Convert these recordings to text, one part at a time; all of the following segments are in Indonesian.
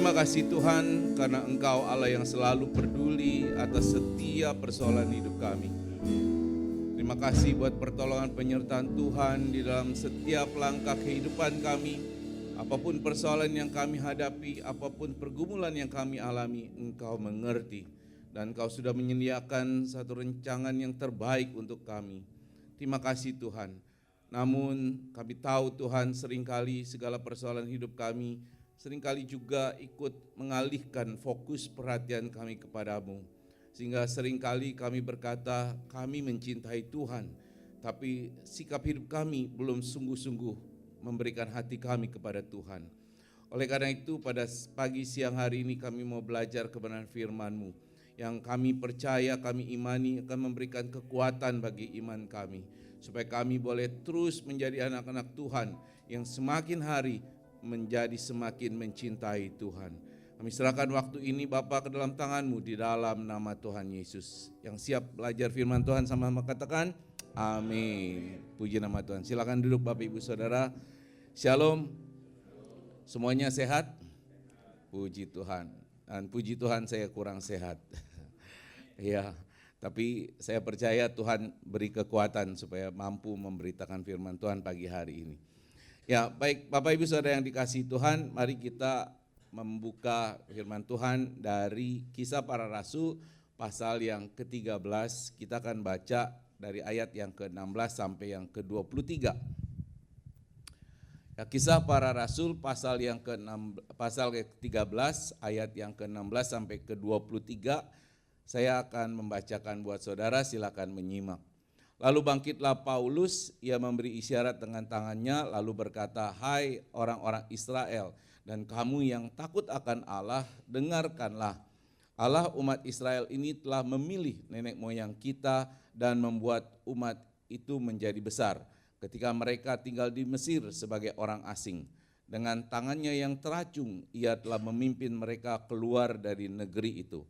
Terima kasih Tuhan karena Engkau Allah yang selalu peduli atas setiap persoalan hidup kami. Terima kasih buat pertolongan penyertaan Tuhan di dalam setiap langkah kehidupan kami. Apapun persoalan yang kami hadapi, apapun pergumulan yang kami alami, Engkau mengerti. Dan Engkau sudah menyediakan satu rancangan yang terbaik untuk kami. Terima kasih Tuhan. Namun kami tahu Tuhan seringkali segala persoalan hidup kami seringkali juga ikut mengalihkan fokus perhatian kami kepadamu. Sehingga seringkali kami berkata kami mencintai Tuhan, tapi sikap hidup kami belum sungguh-sungguh memberikan hati kami kepada Tuhan. Oleh karena itu pada pagi siang hari ini kami mau belajar kebenaran firman-Mu yang kami percaya, kami imani akan memberikan kekuatan bagi iman kami. Supaya kami boleh terus menjadi anak-anak Tuhan yang semakin hari menjadi semakin mencintai Tuhan. Kami serahkan waktu ini Bapa ke dalam tangan-Mu di dalam nama Tuhan Yesus. Yang siap belajar firman Tuhan sama-sama katakan amin. Puji nama Tuhan. Silakan duduk Bapak Ibu Saudara. Shalom. Semuanya sehat? Puji Tuhan. Dan puji Tuhan saya kurang sehat. Ya, tapi saya percaya Tuhan beri kekuatan supaya mampu memberitakan firman Tuhan pagi hari ini. Ya, baik Bapak Ibu Saudara yang dikasihi Tuhan, mari kita membuka firman Tuhan dari Kisah Para Rasul pasal yang ke-13. Kita akan baca dari ayat yang ke-16 sampai yang ke-23. Ya, Kisah Para Rasul pasal yang ke-13 ayat yang ke-16 sampai ke-23. Saya akan membacakan buat saudara, silakan menyimak. Lalu bangkitlah Paulus, ia memberi isyarat dengan tangannya, lalu berkata, "Hai orang-orang Israel, dan kamu yang takut akan Allah, dengarkanlah. Allah umat Israel ini telah memilih nenek moyang kita dan membuat umat itu menjadi besar, ketika mereka tinggal di Mesir sebagai orang asing. Dengan tangannya yang teracung, ia telah memimpin mereka keluar dari negeri itu.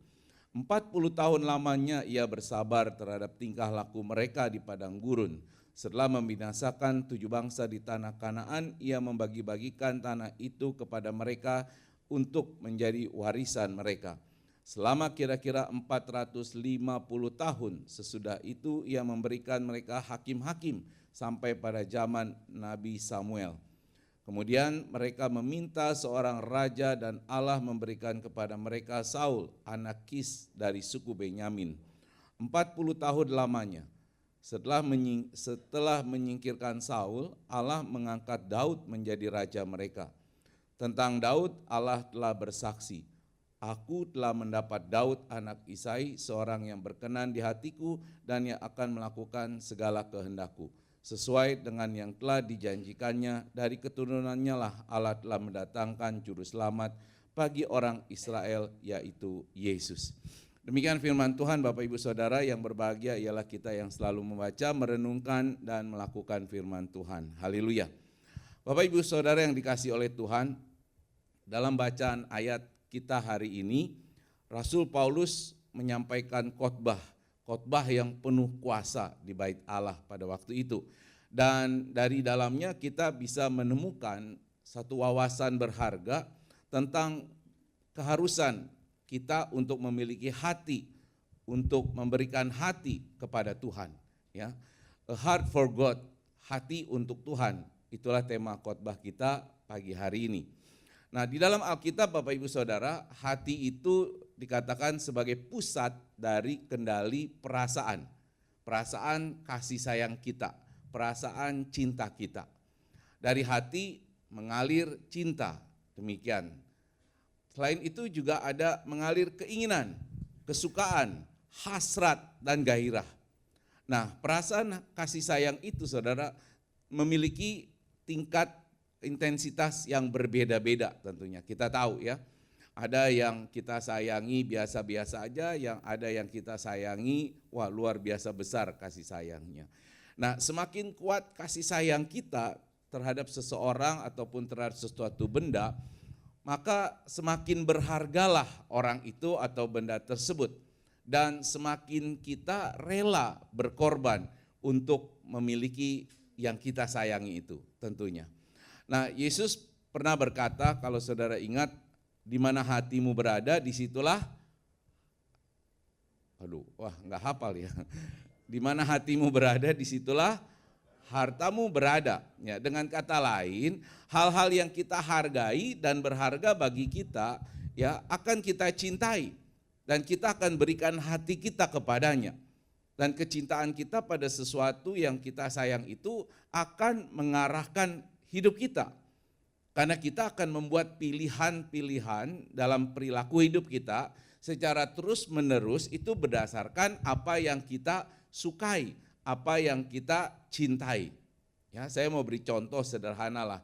40 tahun lamanya ia bersabar terhadap tingkah laku mereka di padang gurun. Setelah membinasakan 7 bangsa di tanah Kanaan, ia membagi-bagikan tanah itu kepada mereka untuk menjadi warisan mereka. Selama kira-kira 450 tahun sesudah itu ia memberikan mereka hakim-hakim sampai pada zaman Nabi Samuel. Kemudian mereka meminta seorang raja dan Allah memberikan kepada mereka Saul, anak Kis dari suku Benyamin. 40 tahun lamanya. Setelah menyingkirkan Saul, Allah mengangkat Daud menjadi raja mereka. Tentang Daud, Allah telah bersaksi, "Aku telah mendapat Daud anak Isai, seorang yang berkenan di hatiku dan yang akan melakukan segala kehendakku. Sesuai dengan yang telah dijanjikannya, dari keturunannya lah Allah telah mendatangkan juru selamat bagi orang Israel, yaitu Yesus." Demikian firman Tuhan. Bapak Ibu Saudara yang berbahagia ialah kita yang selalu membaca, merenungkan, dan melakukan firman Tuhan. Haleluya. Bapak Ibu Saudara yang dikasihi oleh Tuhan, dalam bacaan ayat kita hari ini, Rasul Paulus menyampaikan khotbah yang penuh kuasa di bait Allah pada waktu itu. Dan dari dalamnya kita bisa menemukan satu wawasan berharga tentang keharusan kita untuk memiliki hati, untuk memberikan hati kepada Tuhan. Ya, a heart for God, hati untuk Tuhan. Itulah tema khotbah kita pagi hari ini. Nah, di dalam Alkitab Bapak Ibu Saudara, hati itu dikatakan sebagai pusat dari kendali perasaan. Perasaan kasih sayang kita, perasaan cinta kita. Dari hati mengalir cinta, demikian. Selain itu juga ada mengalir keinginan, kesukaan, hasrat, dan gairah. Nah, perasaan kasih sayang itu saudara memiliki tingkat intensitas yang berbeda-beda tentunya. Kita tahu ya, ada yang kita sayangi biasa-biasa aja, yang ada yang kita sayangi, wah luar biasa besar kasih sayangnya. Nah, semakin kuat kasih sayang kita terhadap seseorang ataupun terhadap sesuatu benda, maka semakin berhargalah orang itu atau benda tersebut. Dan semakin kita rela berkorban untuk memiliki yang kita sayangi itu tentunya. Nah, Yesus pernah berkata, kalau saudara ingat, Di mana hatimu berada, disitulah, nggak hafal ya. Di mana hatimu berada, disitulah hartamu berada. Ya, dengan kata lain, hal-hal yang kita hargai dan berharga bagi kita, ya akan kita cintai dan kita akan berikan hati kita kepadanya. Dan kecintaan kita pada sesuatu yang kita sayang itu akan mengarahkan hidup kita. Karena kita akan membuat pilihan-pilihan dalam perilaku hidup kita secara terus-menerus itu berdasarkan apa yang kita sukai, apa yang kita cintai. Ya, saya mau beri contoh sederhana lah.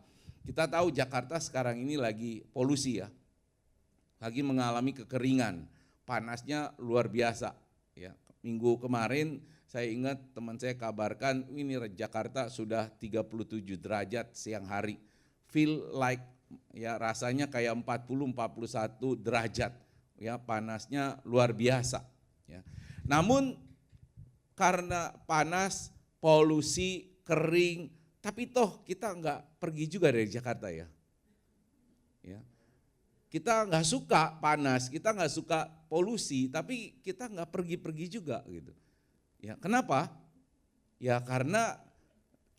Kita tahu Jakarta sekarang ini lagi polusi ya. Lagi mengalami kekeringan, panasnya luar biasa. Ya, minggu kemarin saya ingat teman saya kabarkan ini Jakarta sudah 37 derajat siang hari. Feel like ya rasanya kayak 40-41 derajat. Ya, panasnya luar biasa. Ya. Namun karena panas, polusi, kering, tapi toh kita nggak pergi juga dari Jakarta ya. Ya. Kita nggak suka panas, kita nggak suka polusi, tapi kita nggak pergi-pergi juga gitu. Ya, kenapa? Ya karena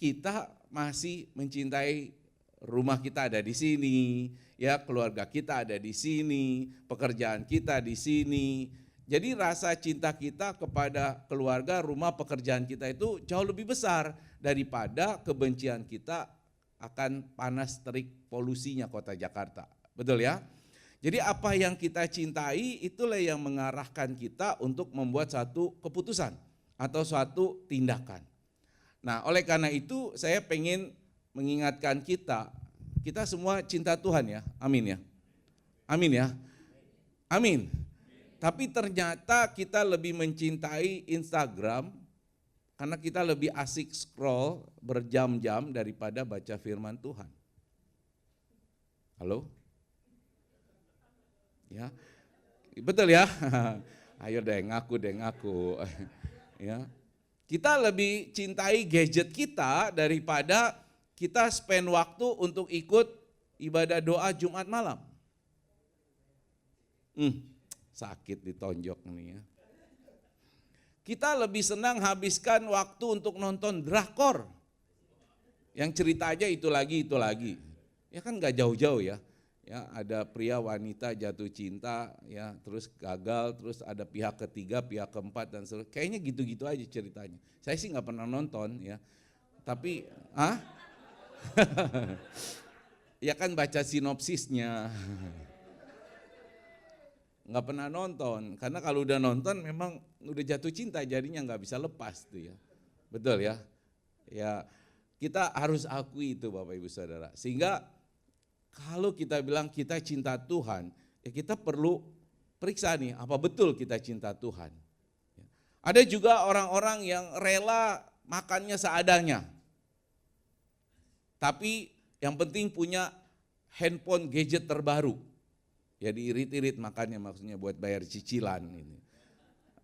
kita masih mencintai rumah kita ada di sini, ya keluarga kita ada di sini, pekerjaan kita di sini. Jadi rasa cinta kita kepada keluarga, rumah, pekerjaan kita itu jauh lebih besar daripada kebencian kita akan panas terik polusinya kota Jakarta. Betul ya? Jadi apa yang kita cintai itulah yang mengarahkan kita untuk membuat satu keputusan atau suatu tindakan. Nah, oleh karena itu saya pengen mengingatkan kita semua cinta Tuhan ya, amin ya. Amin ya, amin. Tapi ternyata kita lebih mencintai Instagram karena kita lebih asik scroll berjam-jam daripada baca firman Tuhan. Halo? Ya, betul ya. Ayo deh ngaku. Ya, kita lebih cintai gadget kita daripada kita spend waktu untuk ikut ibadah doa Jumat malam. Sakit ditonjok nih ya. Kita lebih senang habiskan waktu untuk nonton drakor. Yang ceritanya itu lagi. Ya kan gak jauh-jauh ya. Ya, ada pria wanita jatuh cinta, ya terus gagal, terus ada pihak ketiga, pihak keempat dan seterusnya. Kayaknya gitu-gitu aja ceritanya. Saya sih nggak pernah nonton ya, tapi ya kan baca sinopsisnya. Nggak pernah nonton, karena kalau udah nonton memang udah jatuh cinta jadinya nggak bisa lepas tuh ya, betul ya. Ya kita harus akui itu Bapak Ibu Saudara, sehingga kalau kita bilang kita cinta Tuhan, ya kita perlu periksa nih, apa betul kita cinta Tuhan. Ada juga orang-orang yang rela makannya seadanya. Tapi yang penting punya handphone gadget terbaru. Ya diirit-irit makannya maksudnya buat bayar cicilan.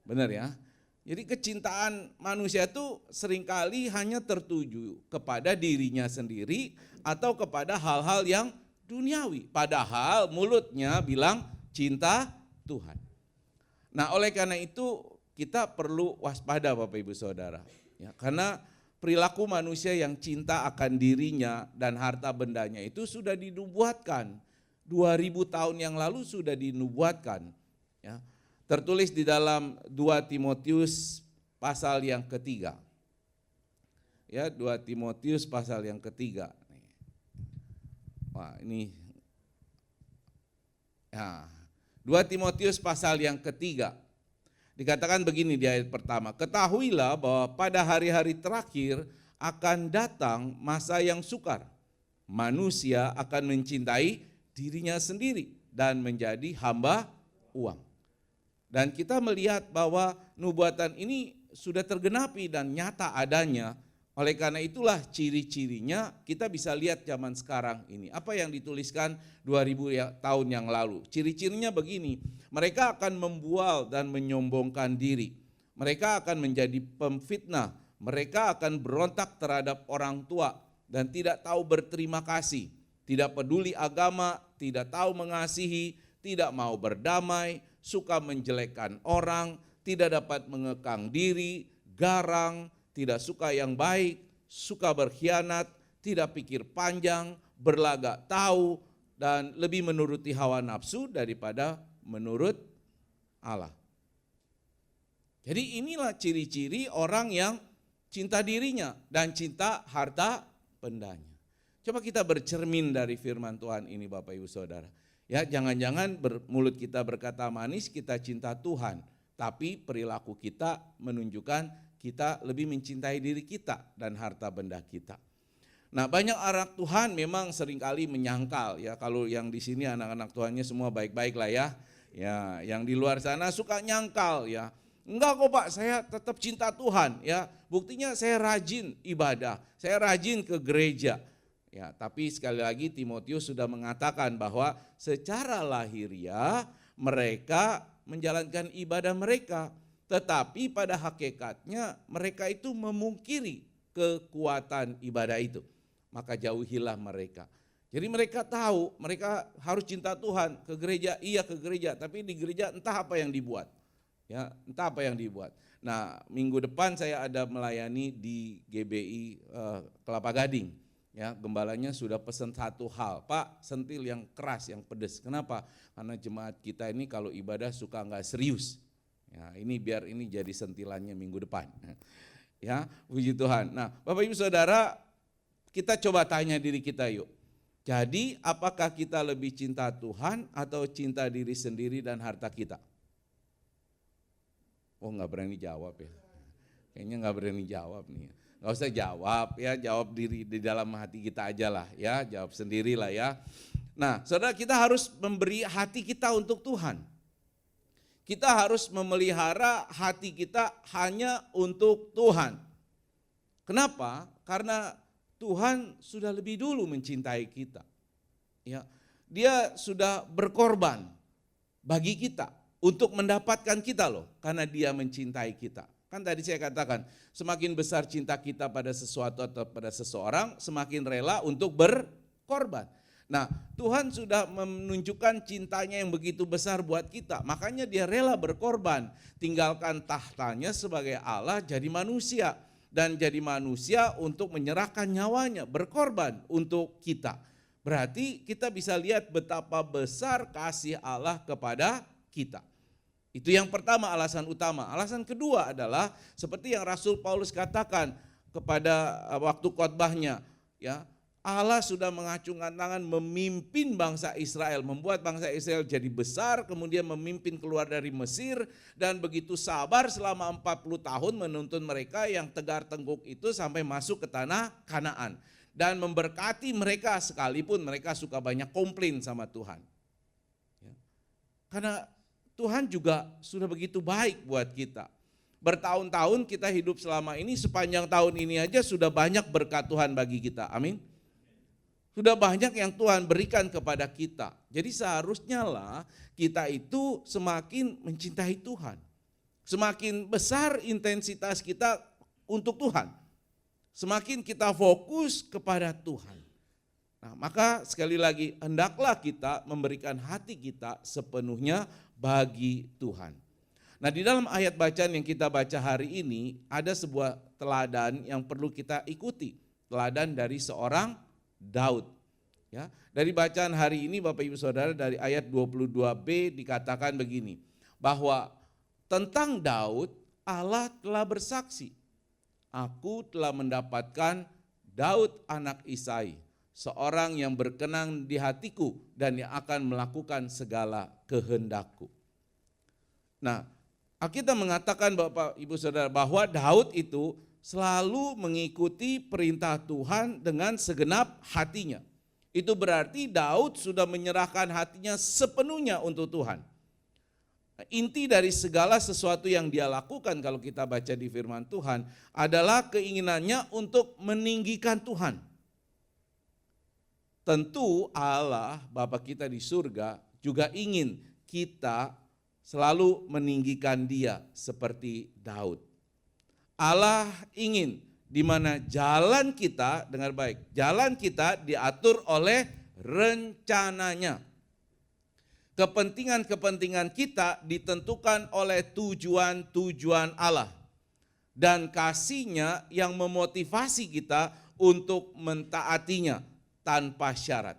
Benar ya? Jadi kecintaan manusia itu seringkali hanya tertuju kepada dirinya sendiri atau kepada hal-hal yang duniawi, padahal mulutnya bilang cinta Tuhan. Nah, oleh karena itu kita perlu waspada Bapak Ibu Saudara. Ya, karena perilaku manusia yang cinta akan dirinya dan harta bendanya itu sudah dinubuatkan. 2000 tahun yang lalu sudah dinubuatkan. Ya, tertulis di dalam 2 Timotius pasal yang ketiga. Ya, 2 Timotius pasal yang ketiga. Wah ini, ya, 2 Timotius pasal yang ketiga, dikatakan begini di ayat pertama, ketahuilah bahwa pada hari-hari terakhir akan datang masa yang sukar, manusia akan mencintai dirinya sendiri dan menjadi hamba uang. Dan kita melihat bahwa nubuatan ini sudah tergenapi dan nyata adanya. Oleh karena itulah ciri-cirinya kita bisa lihat zaman sekarang ini. Apa yang dituliskan 2000 tahun yang lalu. Ciri-cirinya begini, mereka akan membual dan menyombongkan diri. Mereka akan menjadi pemfitnah. Mereka akan berontak terhadap orang tua dan tidak tahu berterima kasih. Tidak peduli agama, tidak tahu mengasihi, tidak mau berdamai, suka menjelekkan orang, tidak dapat mengekang diri, garang, tidak suka yang baik, suka berkhianat, tidak pikir panjang, berlagak tahu, dan lebih menuruti hawa nafsu daripada menurut Allah. Jadi inilah ciri-ciri orang yang cinta dirinya dan cinta harta bendanya. Coba kita bercermin dari firman Tuhan ini Bapak Ibu Saudara. Ya, jangan-jangan mulut kita berkata manis, kita cinta Tuhan, tapi perilaku kita menunjukkan kita lebih mencintai diri kita dan harta benda kita. Nah, banyak anak Tuhan memang seringkali menyangkal ya, kalau yang di sini anak-anak Tuhannya semua baik-baik lah ya. Ya, yang di luar sana suka nyangkal ya. Enggak kok Pak, saya tetap cinta Tuhan ya. Buktinya saya rajin ibadah, saya rajin ke gereja. Ya, tapi sekali lagi Timotius sudah mengatakan bahwa secara lahiriah mereka menjalankan ibadah mereka, tetapi pada hakikatnya mereka itu memungkiri kekuatan ibadah itu. Maka jauhilah mereka. Jadi mereka tahu, mereka harus cinta Tuhan, ke gereja, iya ke gereja, tapi di gereja entah apa yang dibuat. Ya, entah apa yang dibuat. Nah, minggu depan saya ada melayani di GBI Kelapa Gading. Ya, gembalanya sudah pesan satu hal, Pak, sentil yang keras, yang pedes. Kenapa? Karena jemaat kita ini kalau ibadah suka enggak serius. Ya, ini biar ini jadi sentilannya minggu depan. Ya, puji Tuhan. Nah, Bapak Ibu Saudara, kita coba tanya diri kita yuk. Jadi, apakah kita lebih cinta Tuhan atau cinta diri sendiri dan harta kita? Oh, enggak berani jawab ya. Kayaknya enggak berani jawab nih. Gak usah jawab ya, jawab diri di dalam hati kita aja lah ya, jawab sendirilah ya. Nah, saudara, kita harus memberi hati kita untuk Tuhan. Kita harus memelihara hati kita hanya untuk Tuhan. Kenapa? Karena Tuhan sudah lebih dulu mencintai kita. Ya, Dia sudah berkorban bagi kita untuk mendapatkan kita loh, karena Dia mencintai kita. Kan tadi saya katakan, semakin besar cinta kita pada sesuatu atau pada seseorang, semakin rela untuk berkorban. Nah, Tuhan sudah menunjukkan cintanya yang begitu besar buat kita, makanya Dia rela berkorban, tinggalkan tahtanya sebagai Allah jadi manusia, dan jadi manusia untuk menyerahkan nyawanya, berkorban untuk kita. Berarti kita bisa lihat betapa besar kasih Allah kepada kita. Itu yang pertama, alasan utama. Alasan kedua adalah seperti yang Rasul Paulus katakan kepada waktu khotbahnya, ya, Allah sudah mengacungkan tangan memimpin bangsa Israel, membuat bangsa Israel jadi besar, kemudian memimpin keluar dari Mesir, dan begitu sabar selama 40 tahun menuntun mereka yang tegar tengkuk itu sampai masuk ke tanah Kanaan, dan memberkati mereka sekalipun mereka suka banyak komplain sama Tuhan. Ya. Karena Tuhan juga sudah begitu baik buat kita. Bertahun-tahun kita hidup selama ini, sepanjang tahun ini aja sudah banyak berkat Tuhan bagi kita. Amin. Sudah banyak yang Tuhan berikan kepada kita. Jadi seharusnya lah kita itu semakin mencintai Tuhan. Semakin besar intensitas kita untuk Tuhan, semakin kita fokus kepada Tuhan. Nah, maka sekali lagi hendaklah kita memberikan hati kita sepenuhnya bagi Tuhan. Nah, di dalam ayat bacaan yang kita baca hari ini ada sebuah teladan yang perlu kita ikuti. Teladan dari seorang Daud. Ya, dari bacaan hari ini Bapak Ibu Saudara, dari ayat 22b dikatakan begini, bahwa tentang Daud Allah telah bersaksi, aku telah mendapatkan Daud anak Isai, seorang yang berkenan di hatiku dan yang akan melakukan segala kehendakku. Nah, Alkitab mengatakan Bapak Ibu Saudara bahwa Daud itu selalu mengikuti perintah Tuhan dengan segenap hatinya. Itu berarti Daud sudah menyerahkan hatinya sepenuhnya untuk Tuhan. Inti dari segala sesuatu yang dia lakukan kalau kita baca di firman Tuhan adalah keinginannya untuk meninggikan Tuhan. Tentu Allah Bapa kita di surga juga ingin kita selalu meninggikan Dia seperti Daud. Allah ingin di mana jalan kita, dengar baik, jalan kita diatur oleh rencananya. Kepentingan-kepentingan kita ditentukan oleh tujuan-tujuan Allah. Dan kasih-Nya yang memotivasi kita untuk mentaatinya tanpa syarat.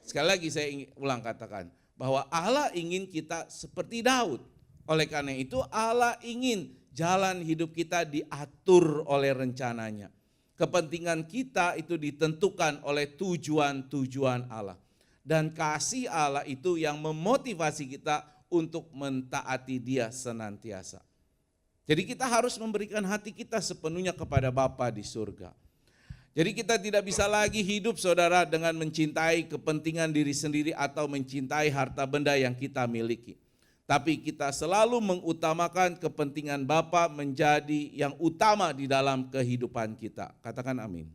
Sekali lagi saya ingin ulang katakan, bahwa Allah ingin kita seperti Daud. Oleh karena itu Allah ingin jalan hidup kita diatur oleh rencananya. Kepentingan kita itu ditentukan oleh tujuan-tujuan Allah. Dan kasih Allah itu yang memotivasi kita untuk mentaati Dia senantiasa. Jadi kita harus memberikan hati kita sepenuhnya kepada Bapa di surga. Jadi kita tidak bisa lagi hidup saudara dengan mencintai kepentingan diri sendiri atau mencintai harta benda yang kita miliki. Tapi kita selalu mengutamakan kepentingan Bapa menjadi yang utama di dalam kehidupan kita. Katakan amin.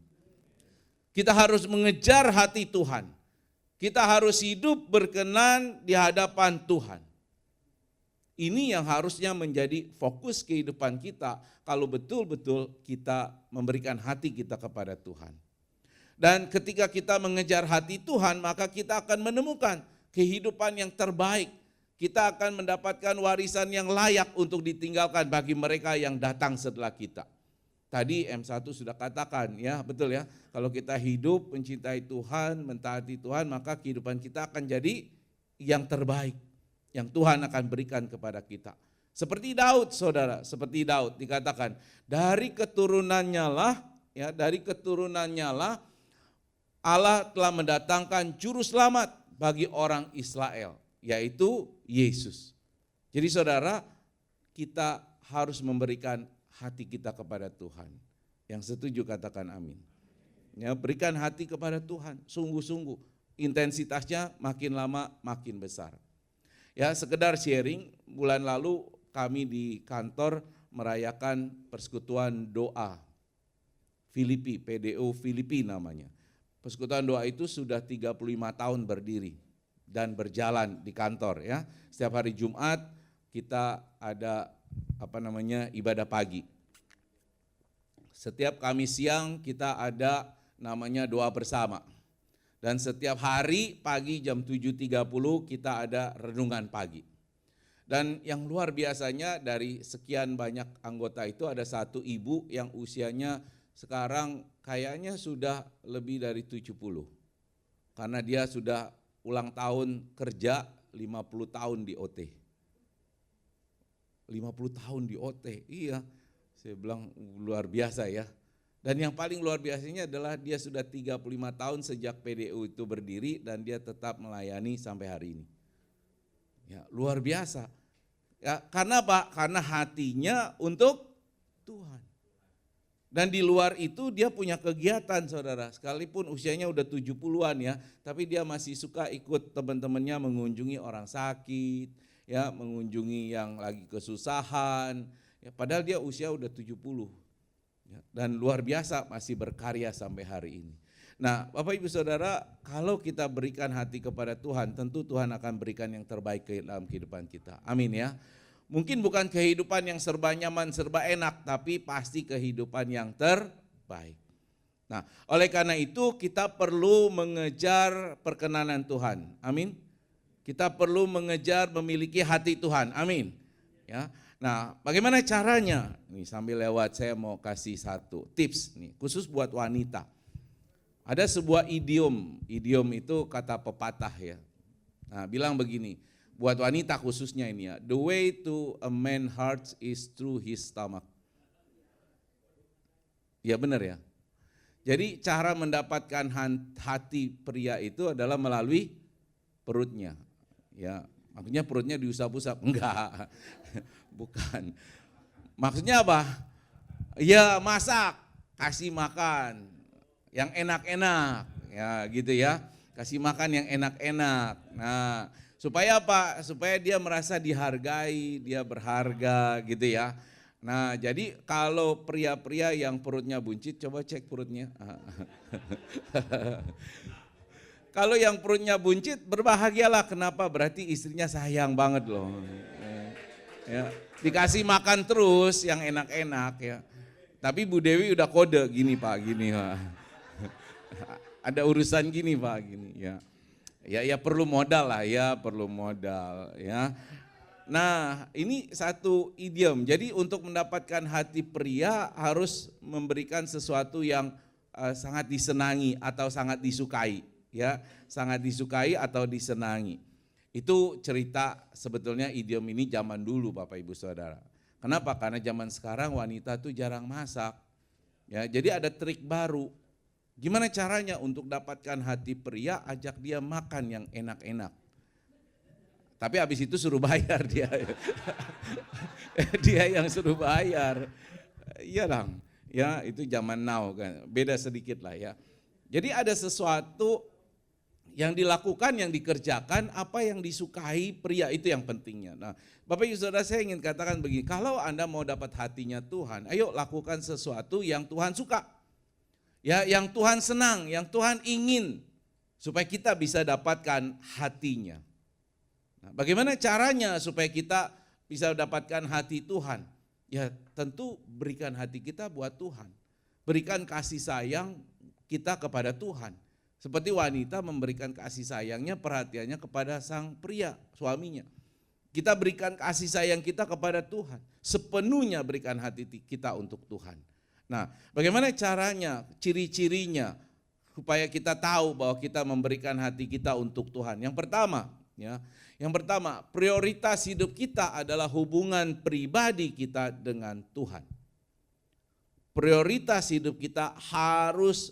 Kita harus mengejar hati Tuhan. Kita harus hidup berkenan di hadapan Tuhan. Ini yang harusnya menjadi fokus kehidupan kita kalau betul-betul kita memberikan hati kita kepada Tuhan. Dan ketika kita mengejar hati Tuhan, maka kita akan menemukan kehidupan yang terbaik. Kita akan mendapatkan warisan yang layak untuk ditinggalkan bagi mereka yang datang setelah kita. Tadi M1 sudah katakan ya, betul ya. Kalau kita hidup mencintai Tuhan, mentaati Tuhan, maka kehidupan kita akan jadi yang terbaik yang Tuhan akan berikan kepada kita. Seperti Daud saudara, seperti Daud dikatakan dari keturunannya lah Allah telah mendatangkan juru selamat bagi orang Israel, yaitu Yesus. Jadi saudara, kita harus memberikan hati kita kepada Tuhan. Yang setuju katakan amin. Ya, berikan hati kepada Tuhan, sungguh-sungguh. Intensitasnya makin lama makin besar. Ya, sekedar sharing, bulan lalu kami di kantor merayakan persekutuan doa Filipi, PDO Filipi namanya. Persekutuan doa itu sudah 35 tahun berdiri dan berjalan di kantor ya. Setiap hari Jumat kita ada ibadah pagi. Setiap Kamis siang kita ada namanya doa bersama. Dan setiap hari pagi jam 7.30 kita ada renungan pagi. Dan yang luar biasanya dari sekian banyak anggota itu ada satu ibu yang usianya sekarang kayaknya sudah lebih dari 70. Karena dia sudah ulang tahun kerja 50 tahun di OT. 50 tahun di OT, iya. Saya bilang luar biasa ya. Dan yang paling luar biasanya adalah dia sudah 35 tahun sejak PDU itu berdiri dan dia tetap melayani sampai hari ini. Ya, luar biasa. Ya, karena apa? Karena hatinya untuk Tuhan. Dan di luar itu dia punya kegiatan saudara, sekalipun usianya udah 70-an ya, tapi dia masih suka ikut teman-temannya mengunjungi orang sakit, ya, mengunjungi yang lagi kesusahan, ya, padahal dia usia udah 70. Ya, dan luar biasa masih berkarya sampai hari ini. Nah, Bapak Ibu Saudara, kalau kita berikan hati kepada Tuhan, tentu Tuhan akan berikan yang terbaik dalam kehidupan kita. Amin ya. Mungkin bukan kehidupan yang serba nyaman, serba enak, tapi pasti kehidupan yang terbaik. Nah, oleh karena itu kita perlu mengejar perkenanan Tuhan. Amin. Kita perlu mengejar memiliki hati Tuhan. Amin. Ya. Nah, bagaimana caranya? Nih sambil lewat saya mau kasih satu tips nih, khusus buat wanita. Ada sebuah idiom itu kata pepatah ya. Nah, bilang begini, buat wanita khususnya ini ya, the way to a man's heart is through his stomach. Ya benar ya. Jadi cara mendapatkan hati pria itu adalah melalui perutnya. Ya, maksudnya perutnya diusap-usap? Enggak, bukan. Maksudnya apa? Ya masak, kasih makan yang enak-enak, ya gitu ya. Kasih makan yang enak-enak. Nah, supaya apa? Supaya dia merasa dihargai, dia berharga gitu ya. Nah, jadi kalau pria-pria yang perutnya buncit, coba cek perutnya. Kalau yang perutnya buncit, berbahagialah. Kenapa? Berarti istrinya sayang banget loh. Ya, dikasih makan terus yang enak-enak ya. Tapi Bu Dewi udah kode gini Pak, gini Pak. Ada urusan gini Pak, gini ya. Ya perlu modal lah ya, perlu modal ya. Nah, ini satu idiom. Jadi untuk mendapatkan hati pria harus memberikan sesuatu yang sangat disenangi atau sangat disukai, ya. Sangat disukai atau disenangi. Itu cerita sebetulnya idiom ini zaman dulu Bapak Ibu Saudara. Kenapa? Karena zaman sekarang wanita tuh jarang masak. Ya, jadi ada trik baru. Gimana caranya untuk dapatkan hati pria, ajak dia makan yang enak-enak. Tapi habis itu suruh bayar dia. Dia yang suruh bayar. Iya dong. Ya, itu zaman now kan. Beda sedikit lah ya. Jadi ada sesuatu yang dilakukan, yang dikerjakan, apa yang disukai pria, itu yang pentingnya. Nah, Bapak Ibu Saudara, saya ingin katakan begini, kalau Anda mau dapat hatinya Tuhan, ayo lakukan sesuatu yang Tuhan suka. Ya, yang Tuhan senang, yang Tuhan ingin, supaya kita bisa dapatkan hatinya. Nah, bagaimana caranya supaya kita bisa dapatkan hati Tuhan? Ya tentu berikan hati kita buat Tuhan. Berikan kasih sayang kita kepada Tuhan. Seperti wanita memberikan kasih sayangnya, perhatiannya kepada sang pria, suaminya. Kita berikan kasih sayang kita kepada Tuhan. Sepenuhnya berikan hati kita untuk Tuhan. Nah, bagaimana caranya, ciri-cirinya supaya kita tahu bahwa kita memberikan hati kita untuk Tuhan. Yang pertama, prioritas hidup kita adalah hubungan pribadi kita dengan Tuhan. Prioritas hidup kita harus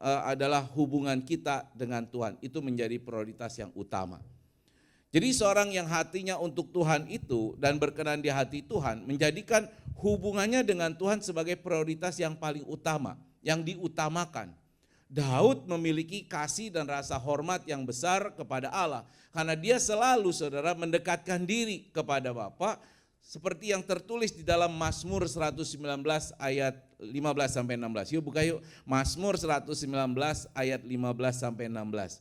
adalah hubungan kita dengan Tuhan. Itu menjadi prioritas yang utama. Jadi seorang yang hatinya untuk Tuhan itu dan berkenan di hati Tuhan menjadikan hubungannya dengan Tuhan sebagai prioritas yang paling utama, yang diutamakan. Daud memiliki kasih dan rasa hormat yang besar kepada Allah karena dia selalu saudara mendekatkan diri kepada Bapa seperti yang tertulis di dalam Mazmur 119 ayat 15 sampai 16. Yuk buka yuk, Mazmur 119 ayat 15 sampai 16.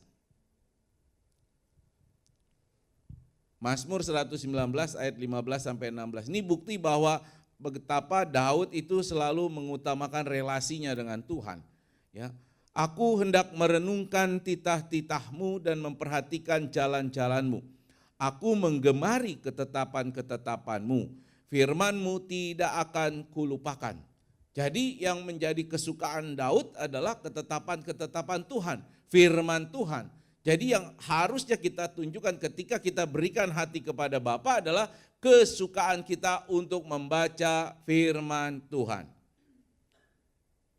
Mazmur 119 ayat 15 sampai 16. Ini bukti bahwa betapa Daud itu selalu mengutamakan relasinya dengan Tuhan. Ya, aku hendak merenungkan titah-titah-Mu dan memperhatikan jalan-jalan-Mu. Aku menggemari ketetapan-ketetapan-Mu. Firman-Mu tidak akan kulupakan. Jadi yang menjadi kesukaan Daud adalah ketetapan-ketetapan Tuhan, firman Tuhan. Jadi yang harusnya kita tunjukkan ketika kita berikan hati kepada Bapa adalah kesukaan kita untuk membaca firman Tuhan.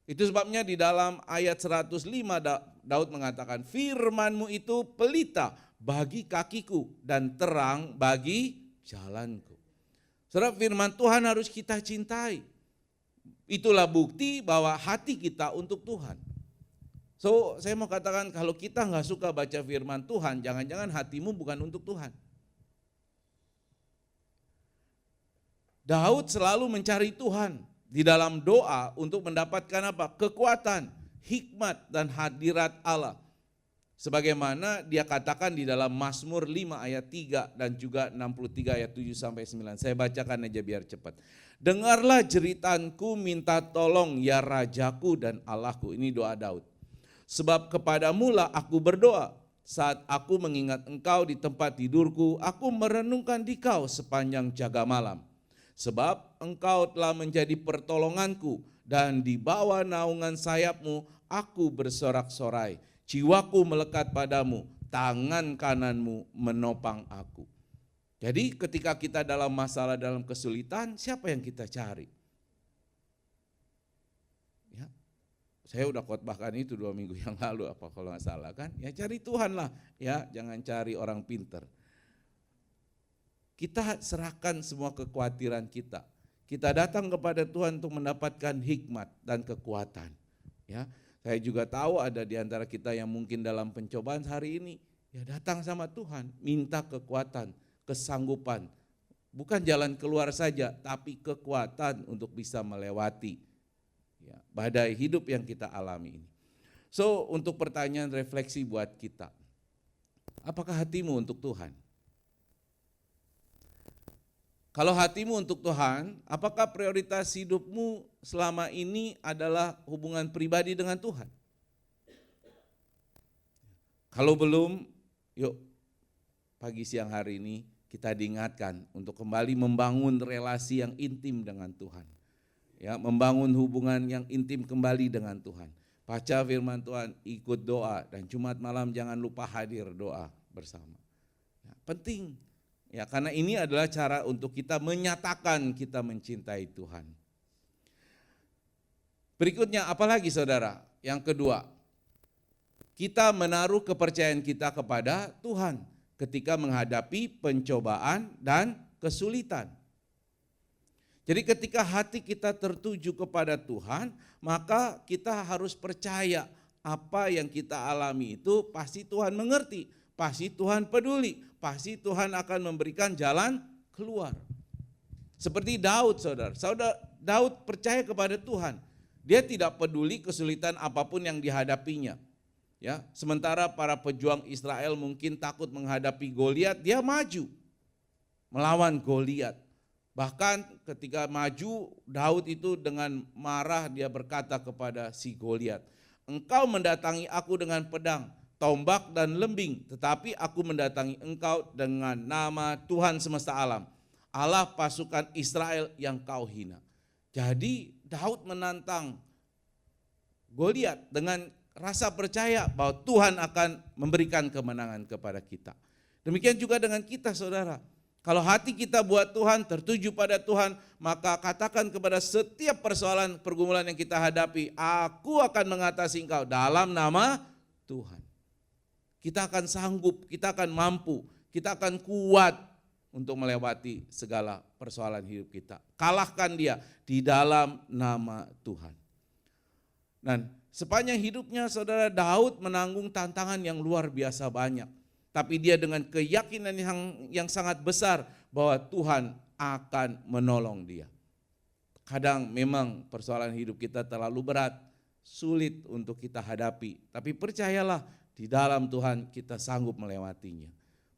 Itu sebabnya di dalam ayat 105 Daud mengatakan, firman-Mu itu pelita bagi kakiku dan terang bagi jalanku. Saudara, firman Tuhan harus kita cintai. Itulah bukti bahwa hati kita untuk Tuhan. So, saya mau katakan kalau kita nggak suka baca firman Tuhan, jangan-jangan hatimu bukan untuk Tuhan. Daud selalu mencari Tuhan di dalam doa untuk mendapatkan apa? Kekuatan, hikmat dan hadirat Allah. Sebagaimana dia katakan di dalam Mazmur 5 ayat 3 dan juga 63 ayat 7 sampai 9. Saya bacakan aja biar cepat. Dengarlah jeritanku, minta tolong ya Rajaku dan Allahku. Ini doa Daud. Sebab kepadamu-lah aku berdoa, saat aku mengingat Engkau di tempat tidurku, aku merenungkan Dikau sepanjang jaga malam. Sebab Engkau telah menjadi pertolonganku dan di bawah naungan sayap-Mu aku bersorak-sorai. Jiwaku melekat padamu, tangan kananmu menopang aku. Jadi ketika kita dalam masalah, dalam kesulitan, siapa yang kita cari? Ya, saya udah khotbahkan itu 2 minggu yang lalu apa kalau nggak salah kan? Ya cari Tuhan lah, ya jangan cari orang pinter. Kita serahkan semua kekhawatiran kita. Kita datang kepada Tuhan untuk mendapatkan hikmat dan kekuatan. Ya, saya juga tahu ada di antara kita yang mungkin dalam pencobaan hari ini, ya datang sama Tuhan, minta kekuatan, kesanggupan. Bukan jalan keluar saja, tapi kekuatan untuk bisa melewati ya, badai hidup yang kita alami ini. So, untuk pertanyaan refleksi buat kita, apakah hatimu untuk Tuhan? Kalau hatimu untuk Tuhan, apakah prioritas hidupmu selama ini adalah hubungan pribadi dengan Tuhan? Kalau belum, yuk pagi siang hari ini kita diingatkan untuk kembali membangun relasi yang intim dengan Tuhan. Ya, membangun hubungan yang intim kembali dengan Tuhan. Baca firman Tuhan, ikut doa, dan Jumat malam jangan lupa hadir doa bersama. Ya, penting, ya, karena ini adalah cara untuk kita menyatakan kita mencintai Tuhan. Berikutnya apalagi saudara? Yang kedua, kita menaruh kepercayaan kita kepada Tuhan ketika menghadapi pencobaan dan kesulitan. Jadi ketika hati kita tertuju kepada Tuhan, maka kita harus percaya apa yang kita alami itu pasti Tuhan mengerti, pasti Tuhan peduli, pasti Tuhan akan memberikan jalan keluar. Seperti Daud, saudara. Daud percaya kepada Tuhan. Dia tidak peduli kesulitan apapun yang dihadapinya. Ya, sementara para pejuang Israel mungkin takut menghadapi Goliat, dia maju melawan Goliat. Bahkan ketika maju, Daud itu dengan marah dia berkata kepada si Goliat, "Engkau mendatangi aku dengan pedang, tombak dan lembing, tetapi aku mendatangi engkau dengan nama Tuhan semesta alam, Allah pasukan Israel yang kau hina." Jadi Daud menantang Goliat dengan rasa percaya bahwa Tuhan akan memberikan kemenangan kepada kita. Demikian juga dengan kita, saudara. Kalau hati kita buat Tuhan, tertuju pada Tuhan, maka katakan kepada setiap persoalan pergumulan yang kita hadapi, aku akan mengatasi engkau dalam nama Tuhan. Kita akan sanggup, kita akan mampu, kita akan kuat untuk melewati segala persoalan hidup kita. Kalahkan dia di dalam nama Tuhan. Dan sepanjang hidupnya saudara, Daud menanggung tantangan yang luar biasa banyak. Tapi dia dengan keyakinan yang sangat besar bahwa Tuhan akan menolong dia. Kadang memang persoalan hidup kita terlalu berat, sulit untuk kita hadapi. Tapi percayalah, di dalam Tuhan kita sanggup melewatinya.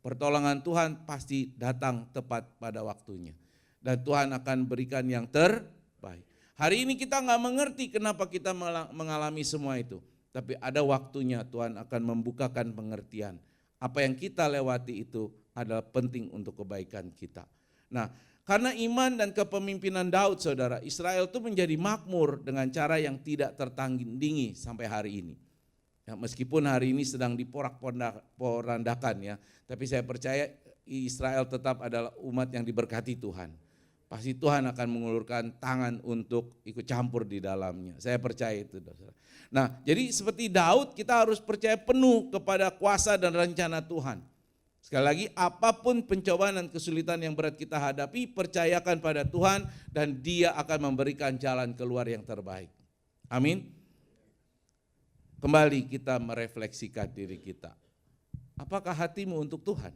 Pertolongan Tuhan pasti datang tepat pada waktunya. Dan Tuhan akan berikan yang terbaik. Hari ini kita nggak mengerti kenapa kita mengalami semua itu. Tapi ada waktunya Tuhan akan membukakan pengertian. Apa yang kita lewati itu adalah penting untuk kebaikan kita. Nah, karena iman dan kepemimpinan Daud, saudara, Israel itu menjadi makmur dengan cara yang tidak tertandingi sampai hari ini. Ya, meskipun hari ini sedang diporak-porandakan ya, tapi saya percaya Israel tetap adalah umat yang diberkati Tuhan. Pasti Tuhan akan mengulurkan tangan untuk ikut campur di dalamnya. Saya percaya itu. Nah, jadi seperti Daud kita harus percaya penuh kepada kuasa dan rencana Tuhan. Sekali lagi, apapun pencobaan dan kesulitan yang berat kita hadapi, percayakan pada Tuhan dan Dia akan memberikan jalan keluar yang terbaik. Amin. Kembali kita merefleksikan diri kita. Apakah hatimu untuk Tuhan?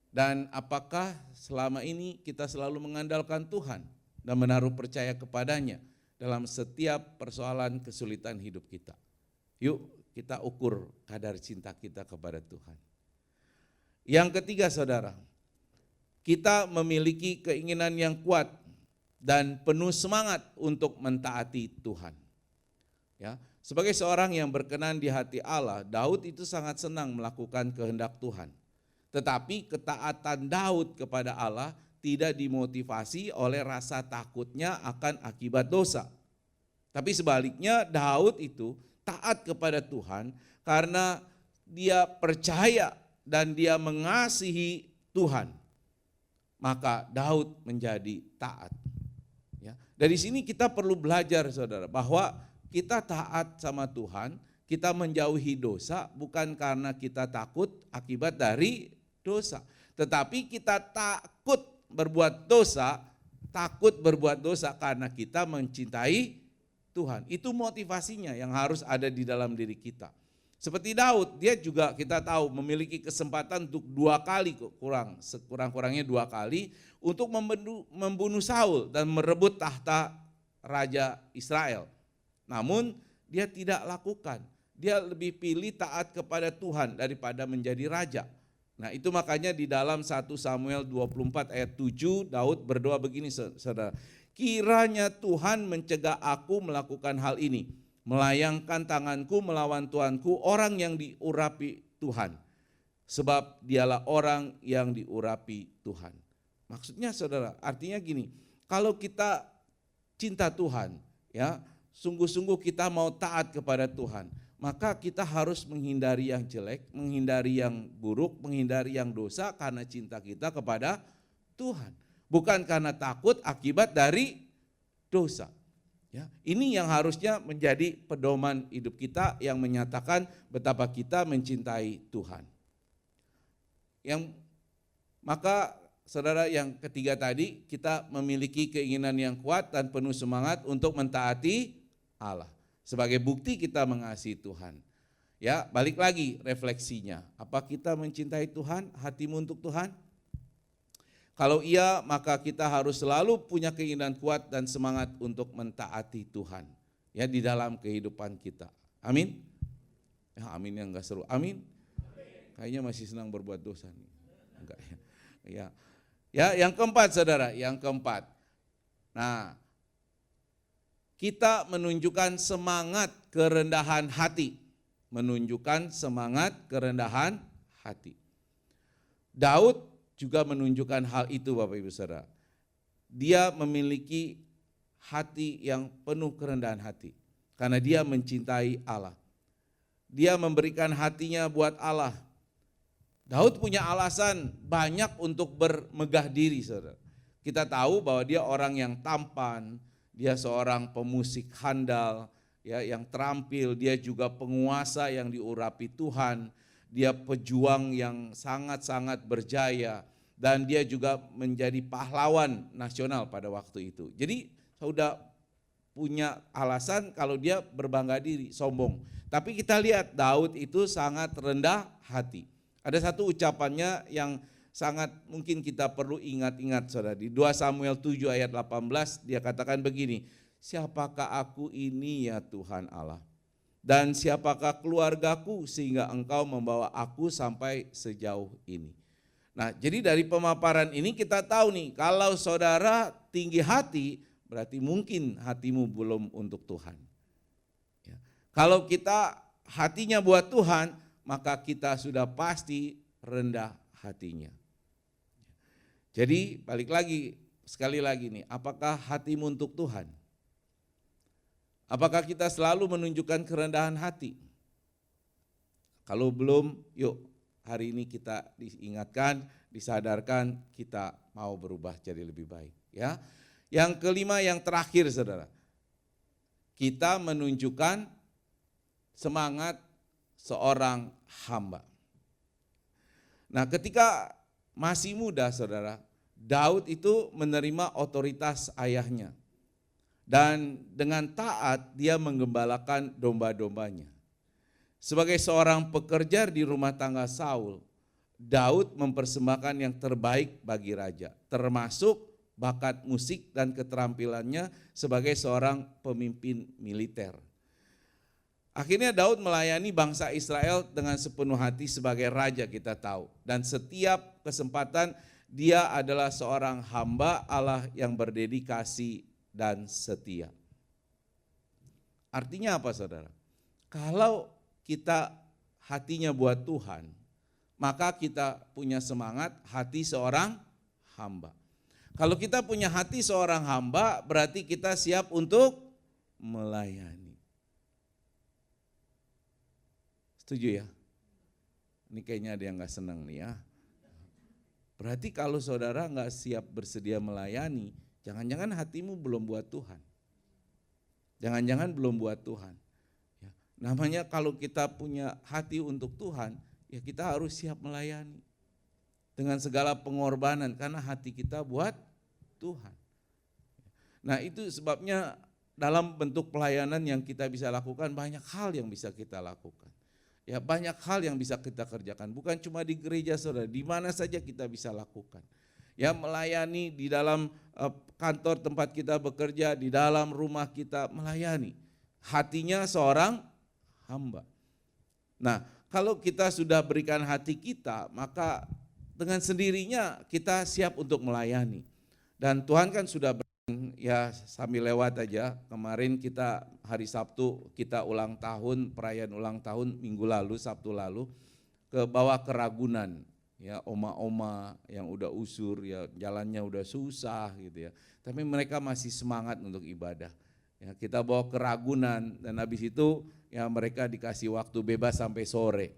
Dan apakah selama ini kita selalu mengandalkan Tuhan dan menaruh percaya kepadanya dalam setiap persoalan kesulitan hidup kita? Yuk kita ukur kadar cinta kita kepada Tuhan. Yang ketiga saudara, kita memiliki keinginan yang kuat dan penuh semangat untuk mentaati Tuhan. Ya, sebagai seorang yang berkenan di hati Allah, Daud itu sangat senang melakukan kehendak Tuhan. Tetapi ketaatan Daud kepada Allah tidak dimotivasi oleh rasa takutnya akan akibat dosa. Tapi sebaliknya Daud itu taat kepada Tuhan karena dia percaya dan dia mengasihi Tuhan. Maka Daud menjadi taat. Ya, dari sini kita perlu belajar saudara bahwa kita taat sama Tuhan, kita menjauhi dosa bukan karena kita takut akibat dari dosa, tetapi kita takut berbuat dosa karena kita mencintai Tuhan. Itu motivasinya yang harus ada di dalam diri kita. Seperti Daud, dia juga kita tahu memiliki kesempatan untuk 2 kali, sekurang-kurangnya 2 kali untuk membunuh Saul dan merebut tahta Raja Israel. Namun dia tidak lakukan, dia lebih pilih taat kepada Tuhan daripada menjadi raja. Nah itu makanya di dalam 1 Samuel 24 ayat 7 Daud berdoa begini saudara. Kiranya Tuhan mencegah aku melakukan hal ini. melayangkan tanganku melawan Tuanku, orang yang diurapi Tuhan. Sebab dialah orang yang diurapi Tuhan. Maksudnya saudara, artinya gini, kalau kita cinta Tuhan, ya, sungguh-sungguh kita mau taat kepada Tuhan, maka kita harus menghindari yang jelek, menghindari yang buruk, menghindari yang dosa karena cinta kita kepada Tuhan. Bukan karena takut akibat dari dosa. Ya, ini yang harusnya menjadi pedoman hidup kita yang menyatakan betapa kita mencintai Tuhan. Maka saudara, yang ketiga tadi, kita memiliki keinginan yang kuat dan penuh semangat untuk mentaati Allah. Sebagai bukti kita mengasihi Tuhan. Ya, balik lagi refleksinya. Apa kita mencintai Tuhan, hatimu untuk Tuhan? Kalau iya, maka kita harus selalu punya keinginan kuat dan semangat untuk mentaati Tuhan. Ya, di dalam kehidupan kita. Amin. Ya, amin yang enggak seru. Amin. Kayaknya masih senang berbuat dosa nih. Enggak ya. Ya. Ya, yang keempat saudara, yang keempat. Nah, kita menunjukkan semangat kerendahan hati. Menunjukkan semangat kerendahan hati. Daud juga menunjukkan hal itu Bapak Ibu Saudara. Dia memiliki hati yang penuh kerendahan hati. Karena dia mencintai Allah. Dia memberikan hatinya buat Allah. Daud punya alasan banyak untuk bermegah diri saudara. Kita tahu bahwa dia orang yang tampan, dia seorang pemusik handal, ya, yang terampil, dia juga penguasa yang diurapi Tuhan, dia pejuang yang sangat-sangat berjaya, dan dia juga menjadi pahlawan nasional pada waktu itu. Jadi sudah punya alasan kalau dia berbangga diri, sombong. Tapi kita lihat Daud itu sangat rendah hati. Ada satu ucapannya yang sangat mungkin kita perlu ingat-ingat saudara. Di 2 Samuel 7 ayat 18 dia katakan begini, siapakah aku ini ya Tuhan Allah? Dan siapakah keluargaku sehingga engkau membawa aku sampai sejauh ini? Nah, jadi dari pemaparan ini kita tahu nih, kalau saudara tinggi hati berarti mungkin hatimu belum untuk Tuhan. Ya. Kalau kita hatinya buat Tuhan, maka kita sudah pasti rendah hatinya. Jadi balik lagi, sekali lagi nih, apakah hatimu untuk Tuhan? Apakah kita selalu menunjukkan kerendahan hati? Kalau belum, yuk hari ini kita diingatkan, disadarkan, kita mau berubah jadi lebih baik. Ya. Yang kelima, yang terakhir saudara, kita menunjukkan semangat seorang hamba. Nah, ketika masih muda saudara, Daud itu menerima otoritas ayahnya. Dan dengan taat dia menggembalakan domba-dombanya. Sebagai seorang pekerja di rumah tangga Saul, Daud mempersembahkan yang terbaik bagi raja, termasuk bakat musik dan keterampilannya sebagai seorang pemimpin militer. Akhirnya Daud melayani bangsa Israel dengan sepenuh hati sebagai raja, kita tahu. Dan setiap kesempatan dia adalah seorang hamba Allah yang berdedikasi dan setia. Artinya apa saudara? Kalau kita hatinya buat Tuhan, maka kita punya semangat hati seorang hamba. Kalau kita punya hati seorang hamba, berarti kita siap untuk melayani. Setuju ya? Ini kayaknya ada yang gak senang nih ya. Berarti kalau saudara gak siap bersedia melayani, jangan-jangan hatimu belum buat Tuhan. Jangan-jangan belum buat Tuhan. Ya, namanya kalau kita punya hati untuk Tuhan, ya kita harus siap melayani. Dengan segala pengorbanan, karena hati kita buat Tuhan. Nah itu sebabnya dalam bentuk pelayanan yang kita bisa lakukan, banyak hal yang bisa kita lakukan. Ya banyak hal yang bisa kita kerjakan, bukan cuma di gereja saudara, di mana saja kita bisa lakukan. Ya melayani di dalam kantor tempat kita bekerja, di dalam rumah kita melayani. Hatinya seorang hamba. Nah kalau kita sudah berikan hati kita, maka dengan sendirinya kita siap untuk melayani. Dan Tuhan kan sudah Ya sambil lewat aja, kemarin kita hari Sabtu kita ulang tahun, perayaan ulang tahun minggu lalu, Sabtu lalu, ke bawah ke Ragunan. Ya oma-oma yang udah usur, ya jalannya udah susah gitu ya. Tapi mereka masih semangat untuk ibadah. Ya, kita bawa ke Ragunan dan habis itu ya mereka dikasih waktu bebas sampai sore.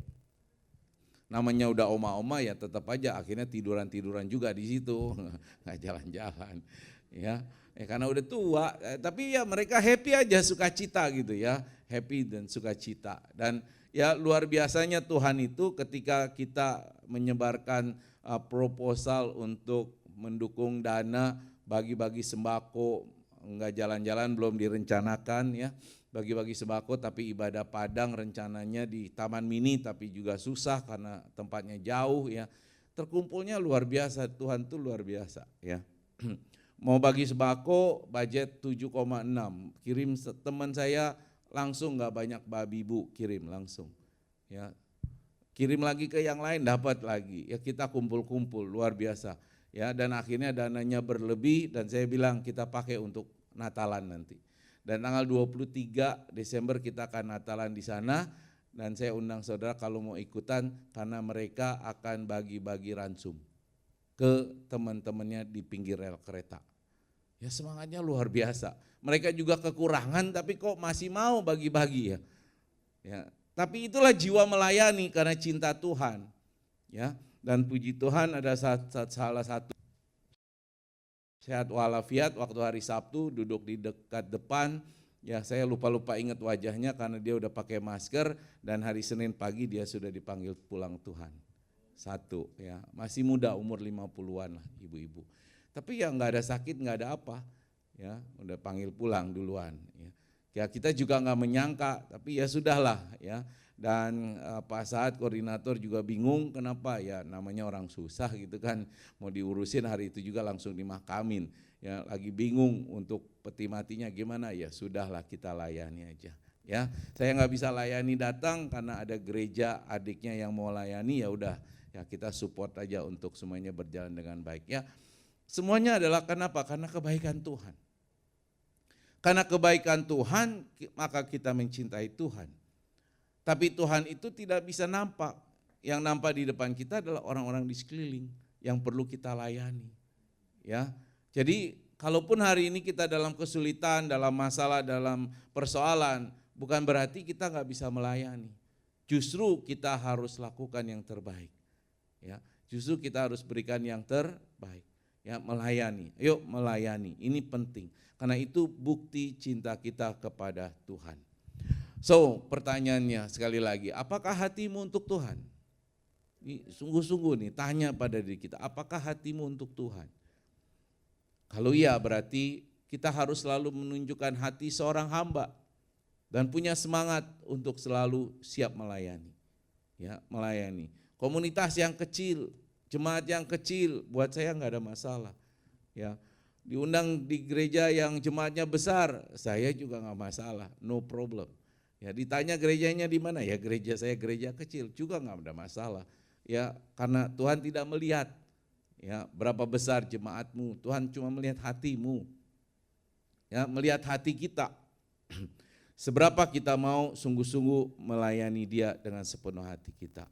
Namanya udah oma-oma ya tetap aja akhirnya tiduran-tiduran juga di situ, nggak jalan-jalan. Ya karena udah tua, tapi ya mereka happy aja, sukacita gitu ya, happy dan sukacita. Dan ya luar biasanya Tuhan itu ketika kita menyebarkan proposal untuk mendukung dana bagi-bagi sembako, enggak jalan-jalan belum direncanakan ya, bagi-bagi sembako tapi ibadah Padang rencananya di Taman Mini tapi juga susah karena tempatnya jauh ya. Terkumpulnya luar biasa, Tuhan tuh luar biasa ya. Mau bagi sembako budget 7,6, kirim teman saya langsung nggak banyak babi bu, kirim langsung ya, kirim lagi ke yang lain dapat lagi ya, kita kumpul-kumpul luar biasa ya, dan akhirnya dananya berlebih dan saya bilang kita pakai untuk Natalan nanti. Dan tanggal 23 Desember kita akan Natalan di sana dan saya undang saudara kalau mau ikutan karena mereka akan bagi-bagi ransum ke teman-temannya di pinggir rel kereta. Ya semangatnya luar biasa. Mereka juga kekurangan tapi kok masih mau bagi-bagi ya. Ya, tapi itulah jiwa melayani karena cinta Tuhan. Ya, dan puji Tuhan ada salah satu sehat walafiat waktu hari Sabtu duduk di dekat depan. Ya saya lupa ingat wajahnya karena dia udah pakai masker dan hari Senin pagi dia sudah dipanggil pulang Tuhan. Satu ya, masih muda umur 50-an lah ibu-ibu. Tapi ya nggak ada sakit, nggak ada apa, ya udah panggil pulang duluan. Ya kita juga nggak menyangka, tapi ya sudahlah ya. Dan Pak Saat koordinator juga bingung kenapa ya, namanya orang susah gitu kan, mau diurusin hari itu juga langsung dimakamin. Ya lagi bingung untuk peti matinya gimana, ya sudahlah kita layani aja. Ya saya nggak bisa layani datang karena ada gereja adiknya yang mau layani, ya udah ya kita support aja untuk semuanya berjalan dengan baik ya. Semuanya adalah kenapa? Karena kebaikan Tuhan. Karena kebaikan Tuhan, maka kita mencintai Tuhan. Tapi Tuhan itu tidak bisa nampak. Yang nampak di depan kita adalah orang-orang di sekeliling yang perlu kita layani. Ya, jadi kalaupun hari ini kita dalam kesulitan, dalam masalah, dalam persoalan, bukan berarti kita nggak bisa melayani. Justru kita harus lakukan yang terbaik. Ya, justru kita harus berikan yang terbaik. Ya, melayani, yuk melayani, ini penting. Karena itu bukti cinta kita kepada Tuhan. So pertanyaannya sekali lagi, apakah hatimu untuk Tuhan? Ini sungguh-sungguh nih tanya pada diri kita, apakah hatimu untuk Tuhan? Kalau iya berarti kita harus selalu menunjukkan hati seorang hamba dan punya semangat untuk selalu siap melayani. Ya, melayani. Komunitas yang kecil, jemaat yang kecil, buat saya nggak ada masalah. Ya, diundang di gereja yang jemaatnya besar, saya juga nggak masalah, no problem. Ya, ditanya gerejanya di mana, ya gereja saya gereja kecil, juga nggak ada masalah. Ya, karena Tuhan tidak melihat ya berapa besar jemaatmu, Tuhan cuma melihat hatimu. Ya, melihat hati kita. Seberapa kita mau sungguh-sungguh melayani Dia dengan sepenuh hati kita.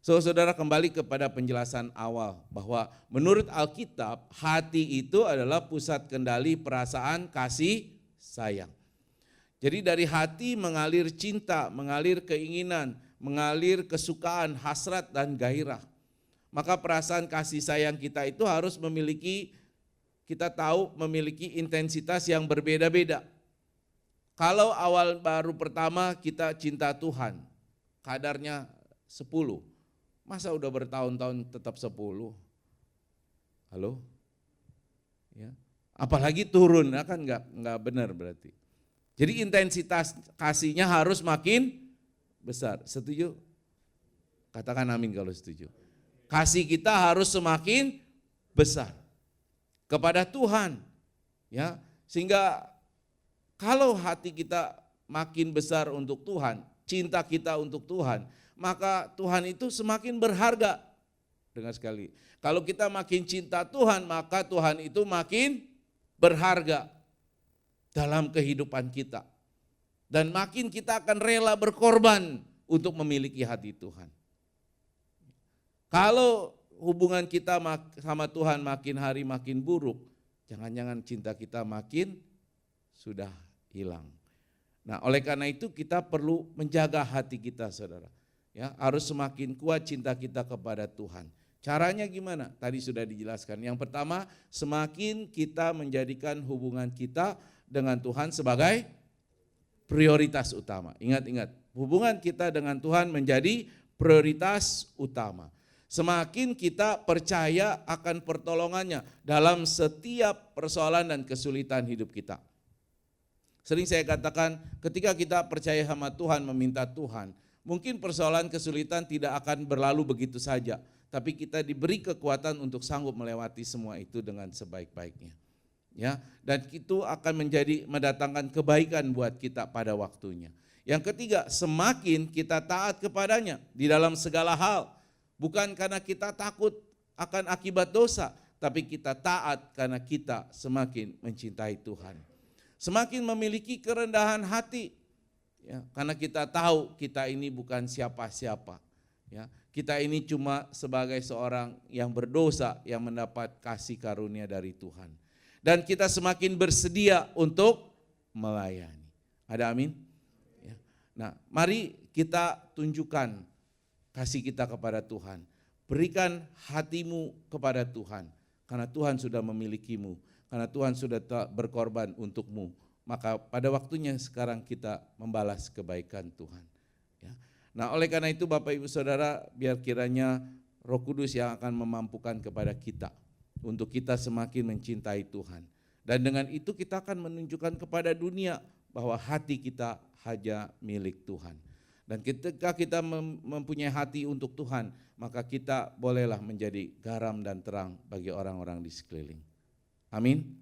So, saudara kembali kepada penjelasan awal bahwa menurut Alkitab hati itu adalah pusat kendali perasaan kasih sayang. Jadi dari hati mengalir cinta, mengalir keinginan, mengalir kesukaan, hasrat dan gairah. Maka perasaan kasih sayang kita itu harus memiliki, kita tahu memiliki intensitas yang berbeda-beda. Kalau awal baru pertama kita cinta Tuhan, kadarnya 10. Masa udah bertahun-tahun tetap 10? Halo? Ya. Apalagi turun, ya kan enggak benar berarti. Jadi intensitas kasihnya harus makin besar. Setuju? Katakan amin kalau setuju. Kasih kita harus semakin besar kepada Tuhan. Ya, sehingga kalau hati kita makin besar untuk Tuhan, cinta kita untuk Tuhan, maka Tuhan itu semakin berharga. Dengar sekali, kalau kita makin cinta Tuhan, maka Tuhan itu makin berharga dalam kehidupan kita. Dan makin kita akan rela berkorban untuk memiliki hati Tuhan. Kalau hubungan kita sama Tuhan makin hari makin buruk, jangan-jangan cinta kita makin sudah hilang. Nah, oleh karena itu kita perlu menjaga hati kita, saudara. Ya, harus semakin kuat cinta kita kepada Tuhan. Caranya gimana? Tadi sudah dijelaskan. Yang pertama, semakin kita menjadikan hubungan kita dengan Tuhan sebagai prioritas utama. Ingat-ingat, hubungan kita dengan Tuhan menjadi prioritas utama. Semakin kita percaya akan pertolongannya dalam setiap persoalan dan kesulitan hidup kita. Sering saya katakan, ketika kita percaya sama Tuhan, meminta Tuhan, mungkin persoalan kesulitan tidak akan berlalu begitu saja, tapi kita diberi kekuatan untuk sanggup melewati semua itu dengan sebaik-baiknya. Ya, dan itu akan mendatangkan kebaikan buat kita pada waktunya. Yang ketiga, semakin kita taat kepadanya di dalam segala hal, bukan karena kita takut akan akibat dosa, tapi kita taat karena kita semakin mencintai Tuhan. Semakin memiliki kerendahan hati, ya, karena kita tahu kita ini bukan siapa-siapa. Ya, kita ini cuma sebagai seorang yang berdosa yang mendapat kasih karunia dari Tuhan. Dan kita semakin bersedia untuk melayani. Ada amin? Ya. Nah, mari kita tunjukkan kasih kita kepada Tuhan. Berikan hatimu kepada Tuhan. Karena Tuhan sudah memilikimu. Karena Tuhan sudah berkorban untukmu. Maka pada waktunya sekarang kita membalas kebaikan Tuhan. Ya. Nah, oleh karena itu Bapak Ibu Saudara, biar kiranya Roh Kudus yang akan memampukan kepada kita untuk kita semakin mencintai Tuhan. Dan dengan itu kita akan menunjukkan kepada dunia bahwa hati kita hanya milik Tuhan. Dan ketika kita mempunyai hati untuk Tuhan, maka kita bolehlah menjadi garam dan terang bagi orang-orang di sekeliling. Amin.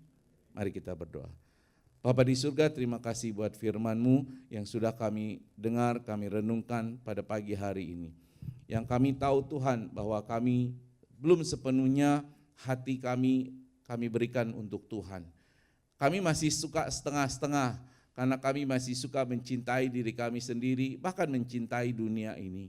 Mari kita berdoa. Bapa di surga, terima kasih buat firman-Mu yang sudah kami dengar, kami renungkan pada pagi hari ini. Yang kami tahu Tuhan bahwa kami belum sepenuhnya hati kami berikan untuk Tuhan. Kami masih suka setengah-setengah karena kami masih suka mencintai diri kami sendiri, bahkan mencintai dunia ini.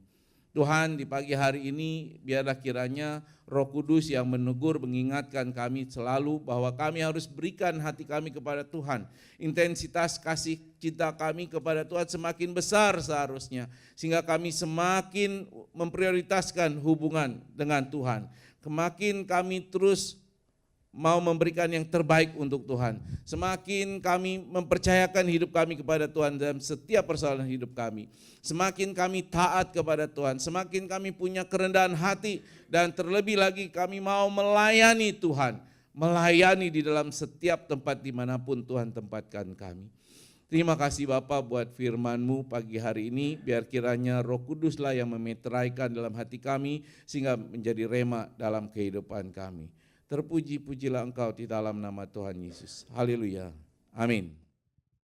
Tuhan, di pagi hari ini biarlah kiranya Roh Kudus yang menegur, mengingatkan kami selalu bahwa kami harus berikan hati kami kepada Tuhan. Intensitas kasih cinta kami kepada Tuhan semakin besar seharusnya, sehingga kami semakin memprioritaskan hubungan dengan Tuhan. Semakin kami terus mau memberikan yang terbaik untuk Tuhan. Semakin kami mempercayakan hidup kami kepada Tuhan dalam setiap persoalan hidup kami. Semakin kami taat kepada Tuhan, semakin kami punya kerendahan hati, dan terlebih lagi kami mau melayani Tuhan. Melayani di dalam setiap tempat dimanapun Tuhan tempatkan kami. Terima kasih Bapak buat firman-Mu pagi hari ini, biar kiranya Roh Kuduslah yang memeteraikan dalam hati kami sehingga menjadi rema dalam kehidupan kami. Terpuji-pujilah Engkau di dalam nama Tuhan Yesus. Haleluya. Amin.